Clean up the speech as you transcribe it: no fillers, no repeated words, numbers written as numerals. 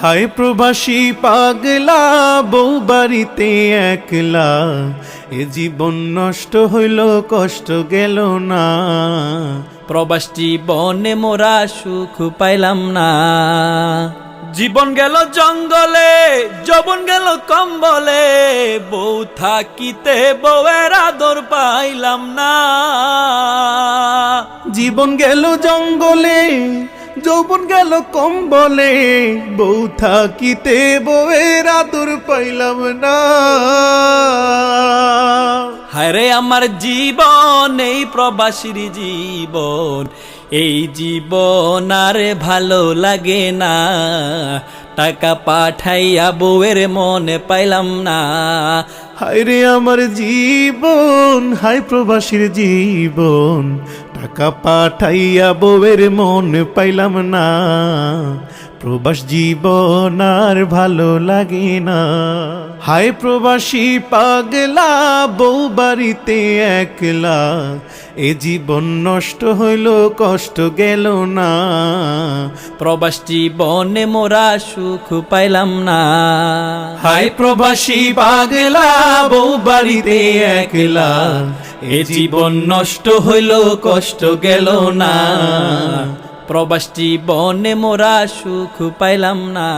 হায় প্রবাসী পাগলা, বউ বাড়িতে একলা, এ জীবন নষ্ট হইল, কষ্ট গেল না। প্রবাস জীবনে মোরা সুখ পাইলাম না। জীবন গেল জঙ্গলে, যৌবন গেল কম্বলে, বউ থাকিতে বউয়ের আদর পাইলাম না। জীবন গেল জঙ্গলে, যৌবন গেল কম্বলে, বউ থাকিতে বউয়ের আদর পাইলাম না। হায়রে আমার জীবন, এই প্রবাসীর জীবন, এই জীবন আর ভালো লাগে না। টাকা পাঠাইয়া বউয়ের মনে পাইলাম না। হায়রে আমার জীবন, হায় প্রবাসীর জীবন, টাকা পাঠাইয়া বউয়ের মন পাইলাম না। প্রবাস জীবন আর ভালো লাগে না। হায় প্রবাসী পাগলা, বউ বাড়িতে একলা, এ জীবন নষ্ট হইল, কষ্ট গেল না। প্রবাস জীবনে মোরা সুখ পাইলাম না। হায় প্রবাসী পাগলা, বউ বাড়িতে একলা, এ জীবন নষ্ট হইল, কষ্ট গেল না। প্রবাস জীবনে মোরা সুখ পাইলাম না।